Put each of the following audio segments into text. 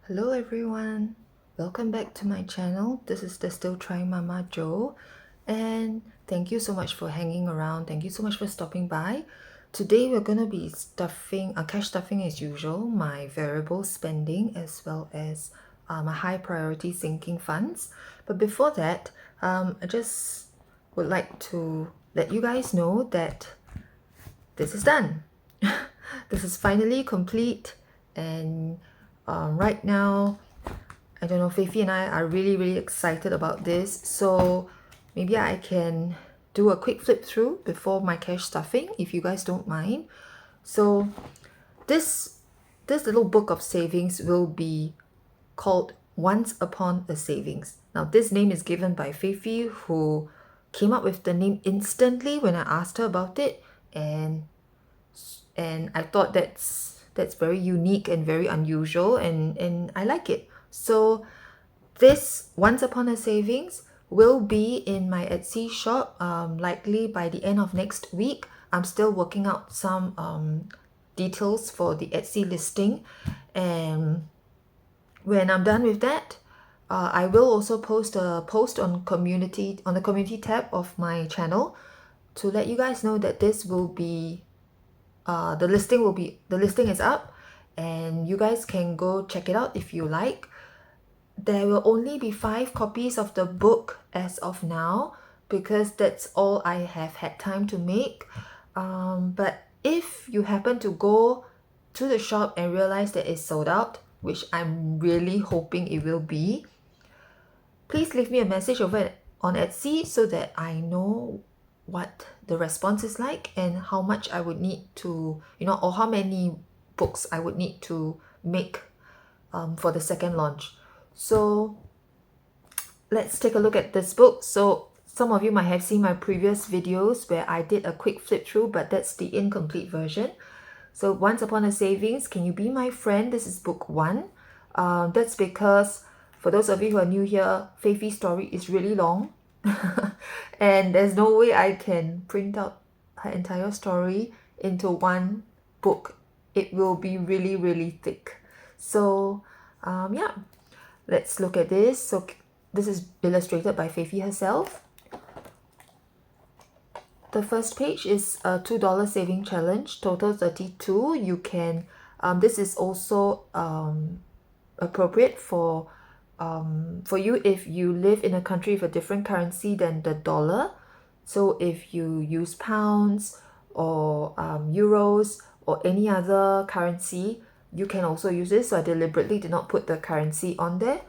Hello everyone, welcome back to my channel. This is the Still Trying Mama Jo, and thank you so much for hanging around. Thank you so much for stopping by. Today we're going to be cash stuffing as usual, my variable spending as well as my high priority sinking funds. But before that, I just would like to let you guys know that this is done. This is finally complete, and right now I don't know, Feifei and I are really excited about this. So maybe I can do a quick flip through before my cash stuffing, if you guys don't mind. So this little book of savings will be called Once Upon a Savings. Now this name is given by Feifei, who came up with the name instantly when I asked her about it, and I thought that's very unique and very unusual, and I like it. So this Once Upon a Savings will be in my Etsy shop, likely by the end of next week. I'm still working out some details for the Etsy listing, and when I'm done with that, I will also post a post on the community tab of my channel to let you guys know that this will be the listing is up, and you guys can go check it out if you like. There will only be 5 copies of the book as of now because that's all I have had time to make. But if you happen to go to the shop and realize that it's sold out, which I'm really hoping it will be, please leave me a message over on Etsy so that I know what the response is like and how much I would need to, or how many books I would need to make for the second launch. So let's take a look at this book. So some of you might have seen my previous videos where I did a quick flip through, but that's the incomplete version. So Once Upon a Savings, Can You Be My Friend? This is book 1. That's because for those of you who are new here, Feifei's story is really long and there's no way I can print out her entire story into one book. It will be really thick. So yeah, let's look at this. So this is illustrated by Feifei herself. The first page is a $2 saving challenge, total 32. You can, this is also appropriate for you if you live in a country with a different currency than the dollar. So if you use pounds or euros or any other currency, you can also use this. So I deliberately did not put the currency on there.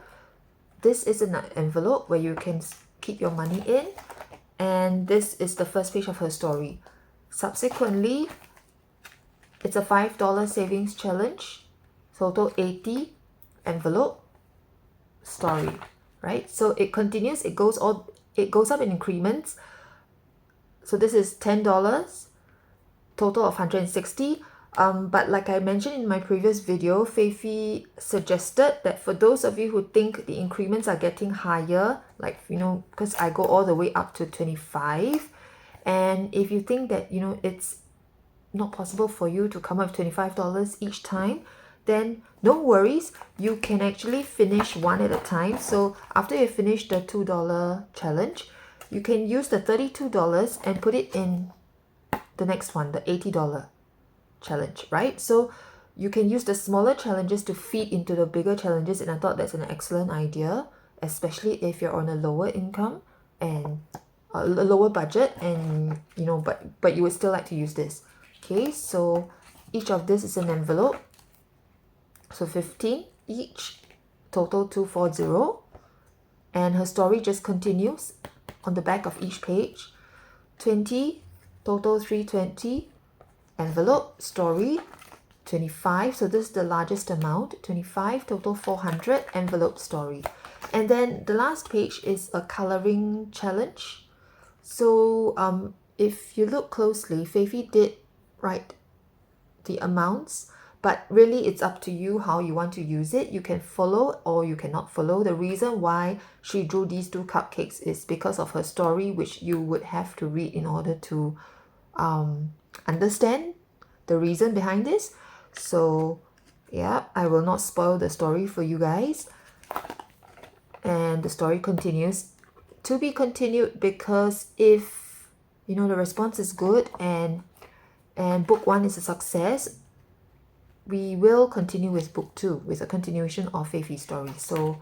This is an envelope where you can keep your money in, and this is the first page of her story. Subsequently, it's a $5 savings challenge, total 80, envelope, story, right? So it continues, it goes up in increments. So this is $10, total of 160. But like I mentioned in my previous video, Feifei suggested that for those of you who think the increments are getting higher, like, because I go all the way up to 25, and if you think that, it's not possible for you to come up with $25 each time, then no worries, you can actually finish one at a time. So after you finish the $2 challenge, you can use the $32 and put it in the next one, the $80 challenge, right? So you can use the smaller challenges to feed into the bigger challenges, and I thought that's an excellent idea, especially if you're on a lower income and a lower budget, and but you would still like to use this. Okay, so each of this is an envelope, so 15 each, total 240, and her story just continues on the back of each page. 20, total 320, envelope, story. 25, so this is the largest amount, 25, total 400, envelope, story. And then the last page is a coloring challenge. So if you look closely, Feifei did write the amounts, but really it's up to you how you want to use it. You can follow or you cannot follow. The reason why she drew these 2 cupcakes is because of her story, which you would have to read in order to understand the reason behind this. So Yeah, I will not spoil the story for you guys. And the story continues to be continued, because if the response is good and book 1 is a success, we will continue with book 2 with a continuation of Fei Fi's story. So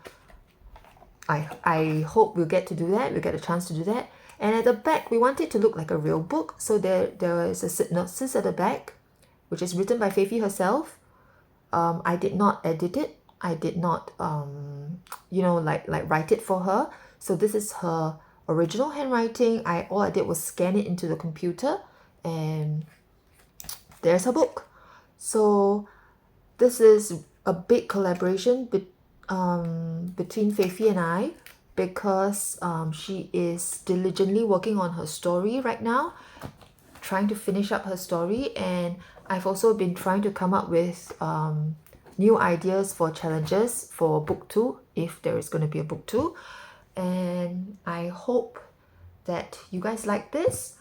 I hope we'll get to do that. We'll get a chance to do that. And at the back, we want it to look like a real book. So there is a synopsis at the back, which is written by Fei Fi herself. I did not edit it. I did not, like write it for her. So this is her original handwriting. All I did was scan it into the computer, and there's her book. So this is a big collaboration between Fei Fi and I, because she is diligently working on her story right now, trying to finish up her story. And I've also been trying to come up with new ideas for challenges for book 2, if there is going to be a book 2. And I hope that you guys like this,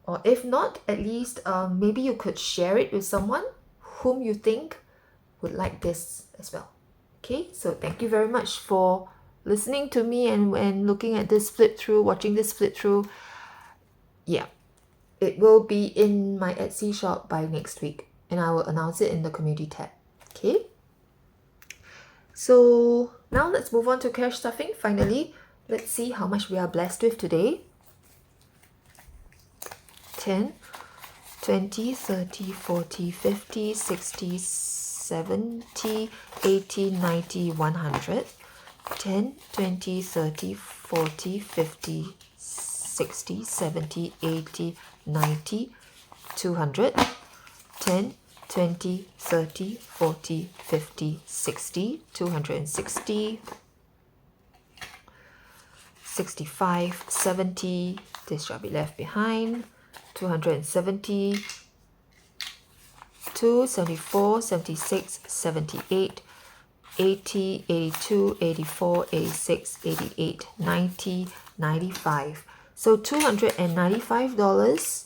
or if not, at least maybe you could share it with someone whom you think would like this as well. Okay, so thank you very much for listening to me and looking at this flip through, watching this flip through. Yeah, it will be in my Etsy shop by next week, and I will announce it in the community tab. Okay, so now let's move on to cash stuffing. Finally, let's see how much we are blessed with today. 10, 20, 30, 40, 50, 60, 70, 80, 90, 100. 10, 20, 30, 40, 50, 60, 70, 80, 90, 200. 10, 20, 30, 40, 50, 60, 260, 65, 70, this shall be left behind, 270, 74, 76, 78, 80, 82, 84, 86, 88, 90, 95. So $295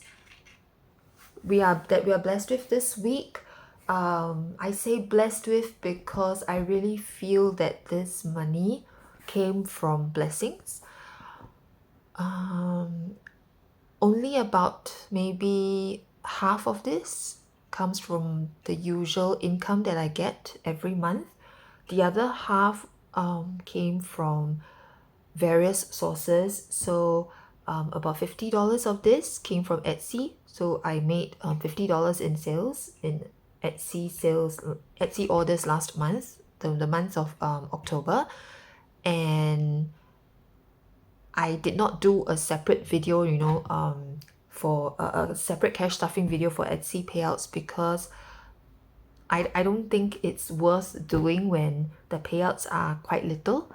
we are blessed with this week. I say blessed with because I really feel that this money came from blessings. Only about maybe half of this comes from the usual income that I get every month. The other half came from various sources. So about $50 of this came from Etsy. So I made $50 in sales, in Etsy orders last month, the month of October. And I did not do a separate video, for a separate cash stuffing video for Etsy payouts, because I don't think it's worth doing when the payouts are quite little.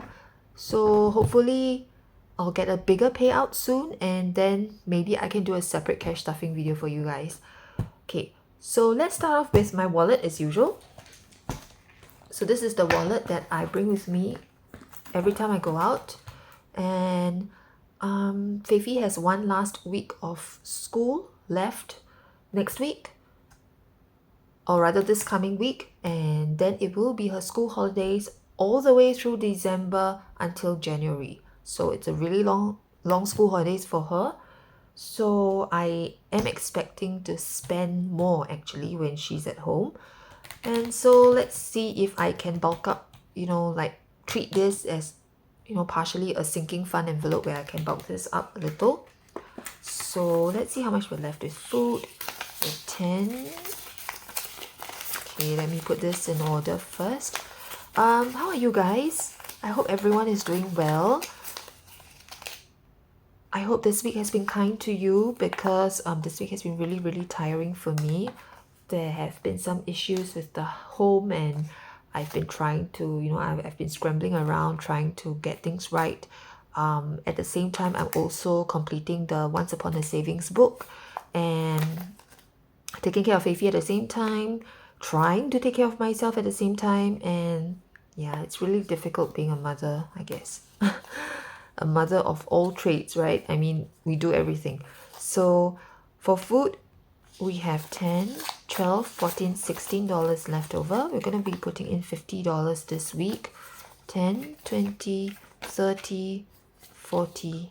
So hopefully I'll get a bigger payout soon, and then maybe I can do a separate cash stuffing video for you guys. Okay, so let's start off with my wallet as usual. So this is the wallet that I bring with me every time I go out. And Fei Fi has one last week of school left next week, or rather this coming week, and then it will be her school holidays all the way through December until January. So it's a really long school holidays for her. So I am expecting to spend more actually when she's at home. And so let's see if I can bulk up, like treat this as, partially a sinking fund envelope where I can bulk this up a little. So let's see how much we're left with. Food, with 10. Okay, let me put this in order first. How are you guys? I hope everyone is doing well. I hope this week has been kind to you, because this week has been really, really tiring for me. There have been some issues with the home, and I've been trying to, I've been scrambling around trying to get things right. At the same time, I'm also completing the Once Upon a Savings book and taking care of Fei Fi at the same time, trying to take care of myself at the same time. And yeah, it's really difficult being a mother, I guess. A mother of all trades, right? I mean, we do everything. So for food, we have 10, 12, 14, $16 left over. We're going to be putting in $50 this week. 10, 20, 30, 40,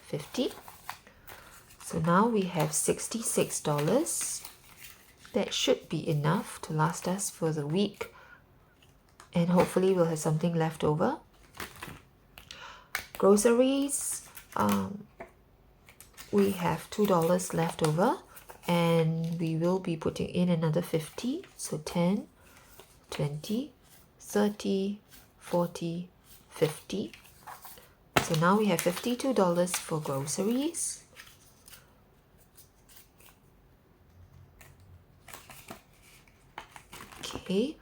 50. So now we have $66. That should be enough to last us for the week. And hopefully we'll have something left over. Groceries, we have $2 left over. And we will be putting in another 50. So 10, 20, 30, 40, 50. So now we have $52 for groceries. Okay,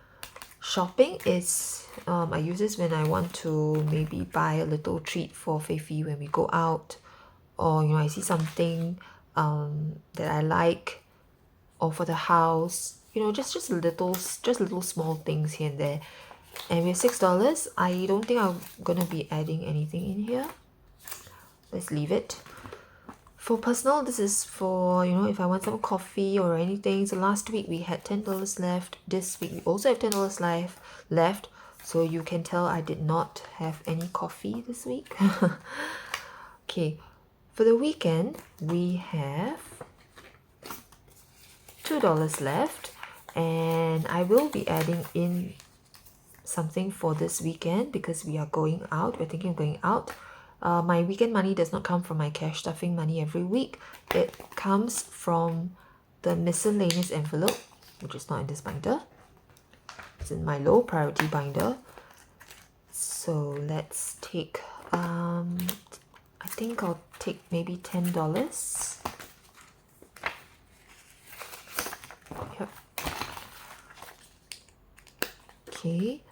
shopping is, I use this when I want to maybe buy a little treat for Feifei when we go out, or I see something that I like, or for the house, just little small things here and there. And with $6, I don't think I'm gonna be adding anything in here. Let's leave it. For personal, this is for, if I want some coffee or anything. So last week we had $10 left. This week we also have $10 left. So you can tell I did not have any coffee this week. Okay, for the weekend, we have $2 left. And I will be adding in something for this weekend because we are going out. We're thinking of going out. My weekend money does not come from my cash stuffing money every week. It comes from the miscellaneous envelope, which is not in this binder. It's in my low priority binder. So let's take, I think I'll take maybe $10. Yep. Okay,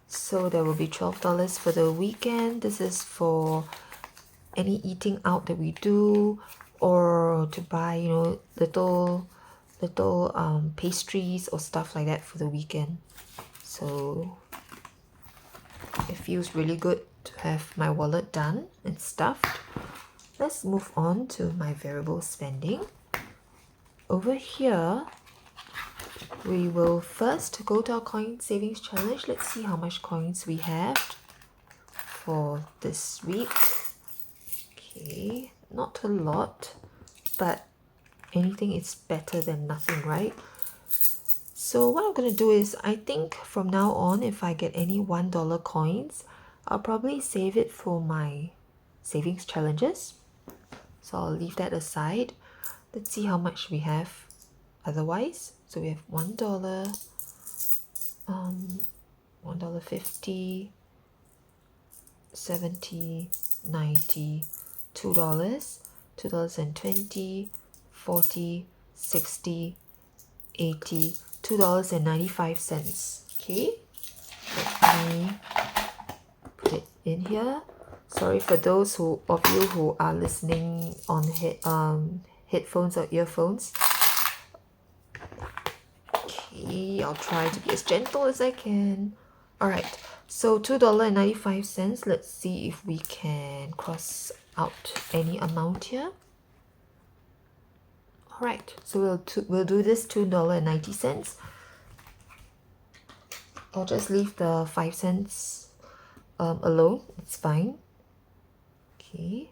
so there will be $12 for the weekend. This is for any eating out that we do, or to buy, little pastries or stuff like that for the weekend. So it feels really good to have my wallet done and stuffed. Let's move on to my variable spending. Over here, we will first go to our coin savings challenge. Let's see how much coins we have for this week. Okay, not a lot, but anything is better than nothing, right? So what I'm going to do is, I think from now on, if I get any $1 coins, I'll probably save it for my savings challenges. So I'll leave that aside. Let's see how much we have otherwise. So we have $1, $1.50, 70, 90, $2, $2.20, 40, 60, 80, $2.95. Okay, let me put it in here. Sorry for those of you who are listening on headphones or earphones. Okay, I'll try to be as gentle as I can. Alright, so $2.95. Let's see if we can cross out any amount here. Alright, so we'll do this $2.90. I'll just leave the 5 cents alone. It's fine. Okay.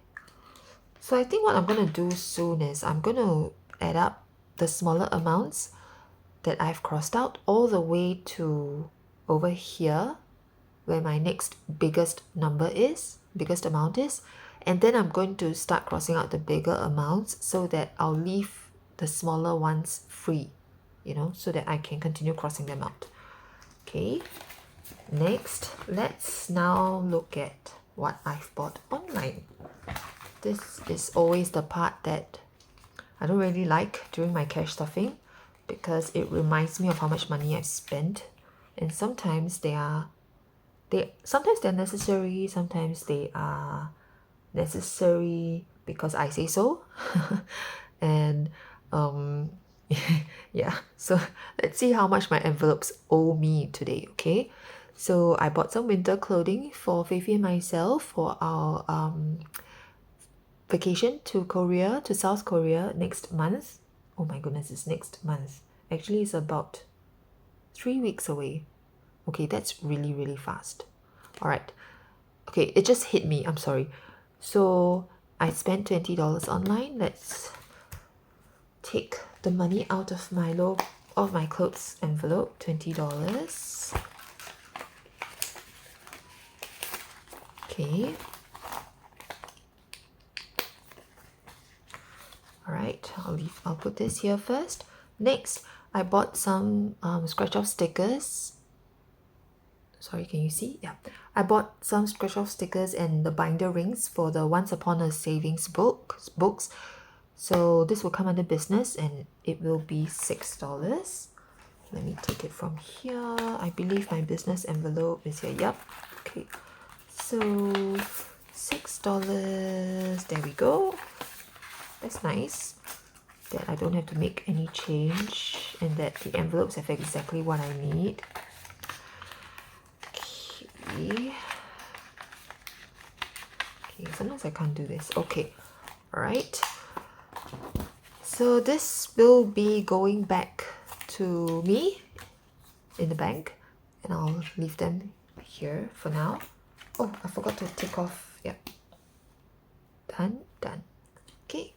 So I think what I'm going to do soon is I'm going to add up the smaller amounts that I've crossed out all the way to over here where my next biggest amount is, and then I'm going to start crossing out the bigger amounts so that I'll leave the smaller ones free, so that I can continue crossing them out. Okay, next let's now look at what I've bought online. This is always the part that I don't really like during my cash stuffing, because it reminds me of how much money I've spent, and sometimes they're necessary, sometimes they are necessary because I say so. And yeah, so let's see how much my envelopes owe me today. Okay, so I bought some winter clothing for Feifei and myself for our vacation to South Korea next month. Oh my goodness, it's next month. Actually, it's about 3 weeks away. Okay, that's really, really fast. All right. Okay, it just hit me. I'm sorry. So I spent $20 online. Let's take the money out of my clothes envelope. $20. Okay. All right. I'll put this here first. Next, I bought some scratch off stickers. Sorry, can you see? Yeah. I bought some scratch off stickers and the binder rings for the Once Upon a Savings books. So this will come under business and it will be $6. Let me take it from here. I believe my business envelope is here. Yep. Okay. So $6. There we go. That's nice. That I don't have to make any change and that the envelopes have exactly what I need. Okay, sometimes I can't do this. Okay, all right. So this will be going back to me in the bank and I'll leave them here for now. Oh, I forgot to take off. Yep. Done. Okay.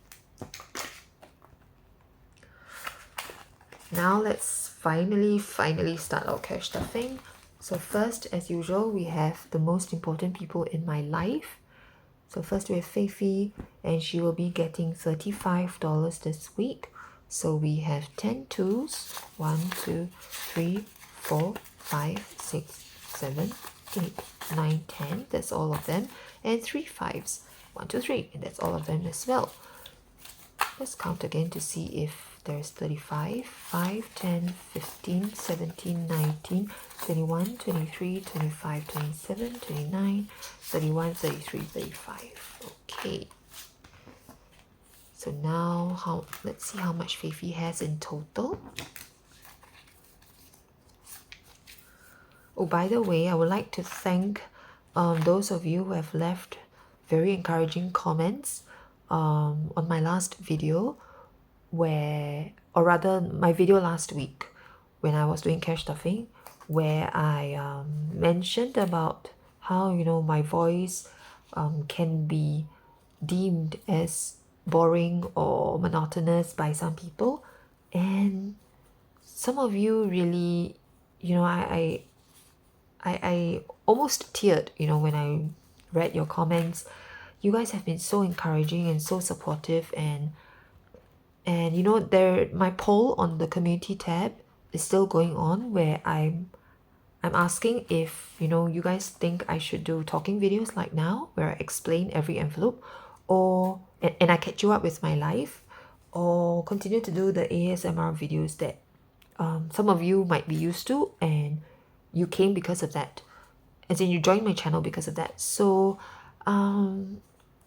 Now let's finally start our cash stuffing. So first, as usual, we have the most important people in my life. So first we have Feifei, and she will be getting $35 this week. So we have 10 twos. 1, 2, 3, 4, 5, 6, 7, 8, 9, 10. That's all of them. And 3 fives. 1, 2, 3. And that's all of them as well. Let's count again to see if there's 35, 5, 10, 15, 17, 19, 21, 23, 25, 27, 29, 31, 33, 35. Okay. So now let's see how much Feifei has in total. Oh, by the way, I would like to thank those of you who have left very encouraging comments on my last video or rather my video last week when I was doing cash stuffing, where I mentioned about how my voice can be deemed as boring or monotonous by some people, and some of you really, I almost teared when I read your comments. You guys have been so encouraging and so supportive, and my poll on the community tab is still going on, where I'm asking if you guys think I should do talking videos like now, where I explain every envelope, or and I catch you up with my life, or continue to do the ASMR videos that some of you might be used to, and you came because of that, as in you joined my channel because of that. So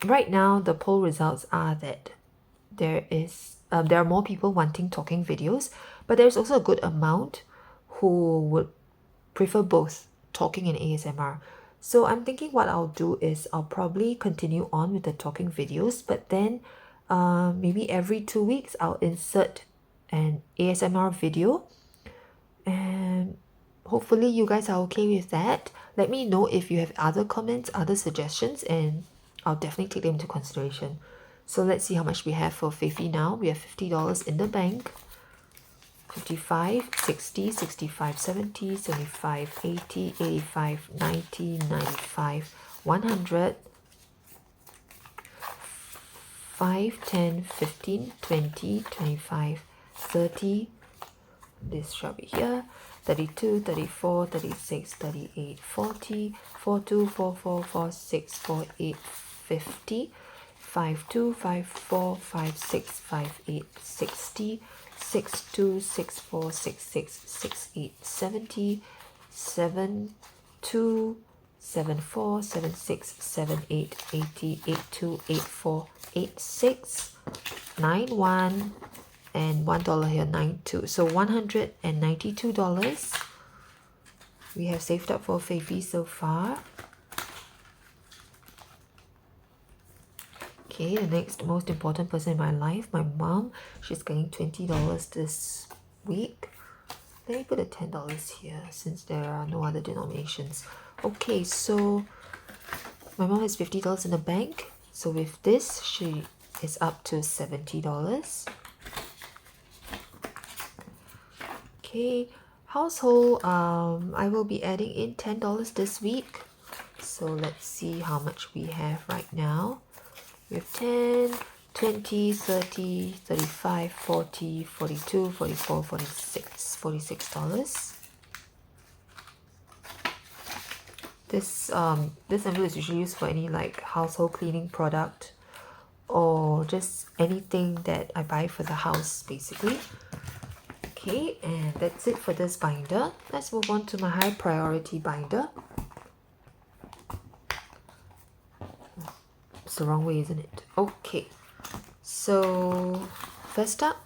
right now the poll results are that there are more people wanting talking videos, but there's also a good amount who would prefer both talking and ASMR. So I'm thinking what I'll do is I'll probably continue on with the talking videos, but then maybe every 2 weeks I'll insert an ASMR video, and hopefully you guys are okay with that. Let me know if you have other comments, other suggestions, and I'll definitely take them into consideration. So let's see how much we have for Feifei now. We have $50 in the bank. 55, 60, 65, 70, 75, 80, 85, 90, 95, 100, 5, 10, 15, 20, 25, 30, this shall be here, 32, 34, 36, 38, 40, 42, 44, 46, 48, 50, 52, 54, 56, 58, 60, 62, 64, 66, 68, 70, 72, 74, 76, 78, 80, 82, 84, 86, 91, and $1 here, 92. So $192 we have saved up for Feifei so far. Okay, the next most important person in my life, my mom, she's getting $20 this week. Let me put a $10 here since there are no other denominations. Okay, so my mom has $50 in the bank. So with this, she is up to $70. Okay, household, I will be adding in $10 this week. So let's see how much we have right now. We have 10, 20, 30, 35, 40, 42, 44, 46, $46. This envelope is usually used for any like household cleaning product or just anything that I buy for the house basically. Okay, and that's it for this binder. Let's move on to my high priority binder. It's the wrong way, isn't it? Okay, so first up,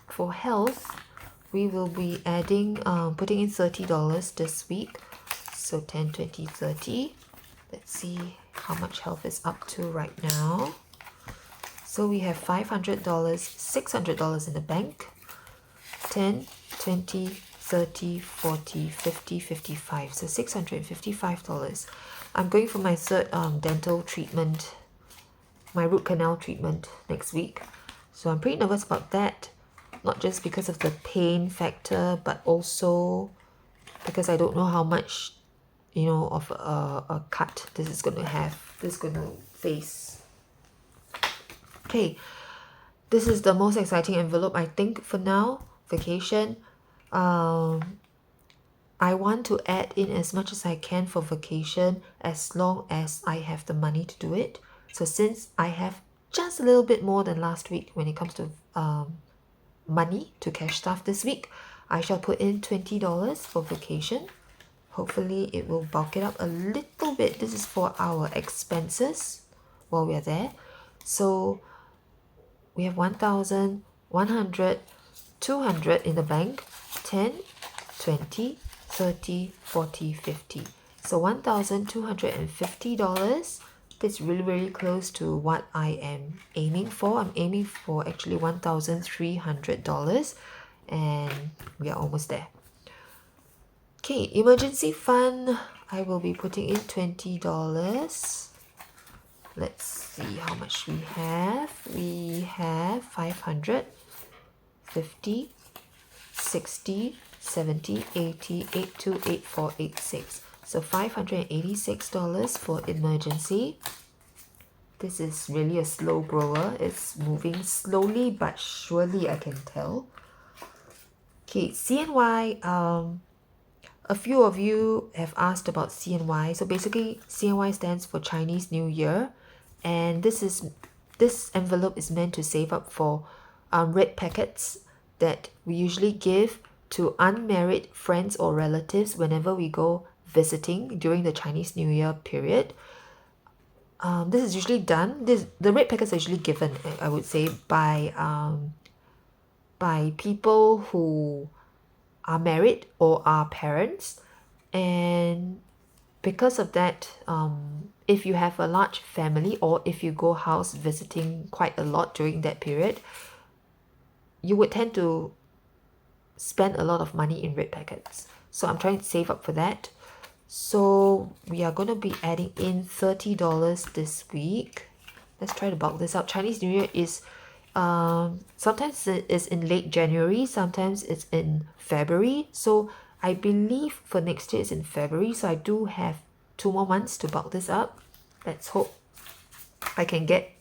for health, we will be adding, putting in $30 this week. So 10, 20, 30. Let's see how much health is up to right now. So we have $500, $600 in the bank. 10, 20, 30, 40, 50, 55. So $655. I'm going for my third dental treatment, my root canal treatment next week. So I'm pretty nervous about that. Not just because of the pain factor, but also because I don't know how much, you know, of a cut this is going to have, this is going to face. Okay, this is the most exciting envelope I think for now. Vacation. I want to add in as much as I can for vacation as long as I have the money to do it. So since I have just a little bit more than last week when it comes to money to cash stuff this week, I shall put in $20 for vacation. Hopefully it will bulk it up a little bit. This is for our expenses while we are there. So we have 1,000, 100, 200 in the bank, 10, 20, 30, 40, 50. So $1,250. That's really close to what I am aiming for. I'm aiming for actually $1,300 and we are almost there. Okay, emergency fund, I will be putting in $20. Let's see how much we have. We have 500, 50, 60, 70, 80, 82, 84, 86. So $586 for emergency. This is really a slow grower. It's moving slowly but surely, I can tell. Okay, CNY. A few of you have asked about CNY. So basically, CNY stands for Chinese New Year, and this envelope is meant to save up for red packets that we usually give to unmarried friends or relatives whenever we go visiting during the Chinese New Year period. This is usually done. The red packets are usually given, I would say, by people who are married or are parents, and because of that, if you have a large family or if you go house visiting quite a lot during that period, you would tend to spend a lot of money in red packets. So I'm trying to save up for that. So we are going to be adding in $30 this week. Let's try to bulk this out. Chinese New Year is sometimes it's in late January, sometimes it's in February. So I believe for next year it's in February. So I do have 2 more months to bulk this up. Let's hope I can get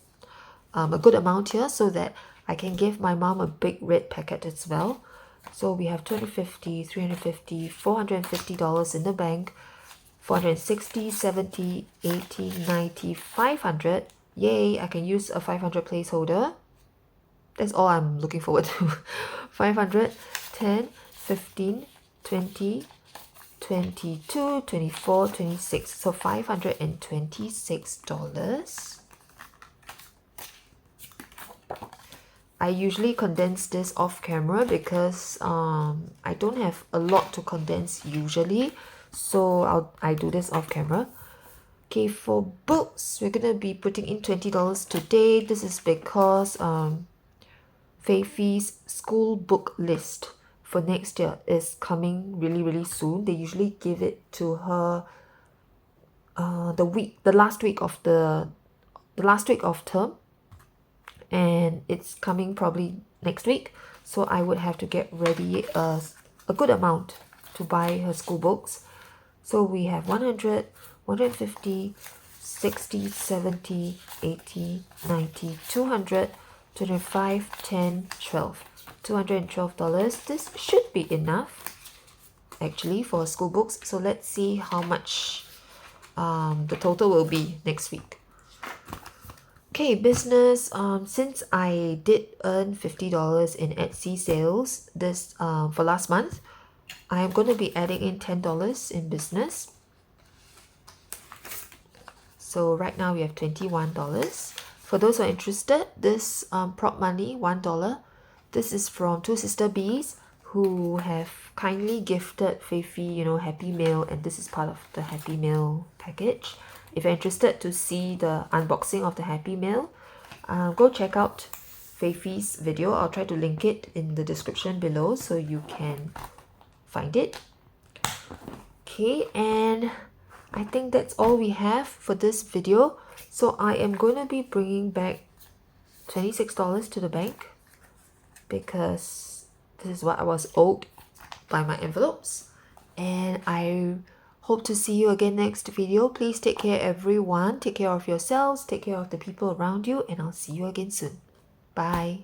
a good amount here so that I can give my mom a big red packet as well. So we have $250, $350, $450 in the bank, 460, 70, 80, 90, 500. Yay, I can use a 500 placeholder. That's all I'm looking forward to. 500, 10, 15, 20, 22, 24, 26. So $526. I usually condense this off camera because I don't have a lot to condense usually. So I do this off camera. Okay, for books, we're gonna be putting in $20 today. This is because Feifi's school book list for next year is coming really soon. They usually give it to her the last week of term, and it's coming probably next week. So I would have to get ready a good amount to buy her school books. So we have 100, 150, 60, 70, 80, 90, 200, 25, 10, 12. $212. This should be enough actually for school books. So let's see how much the total will be next week. Okay, business. Since I did earn $50 in Etsy sales this for last month, I am going to be adding in $10 in business. So right now we have $21. For those who are interested, this prop money, $1. This is from Two Sister Bees, who have kindly gifted Feifi, Happy Meal, and this is part of the Happy Meal package. If you're interested to see the unboxing of the Happy Meal, go check out Feifi's video. I'll try to link it in the description below so you can find it. Okay, and I think that's all we have for this video. So I am going to be bringing back $26 to the bank because this is what I was owed by my envelopes. And I hope to see you again next video. Please take care everyone. Take care of yourselves. Take care of the people around you. And I'll see you again soon. Bye.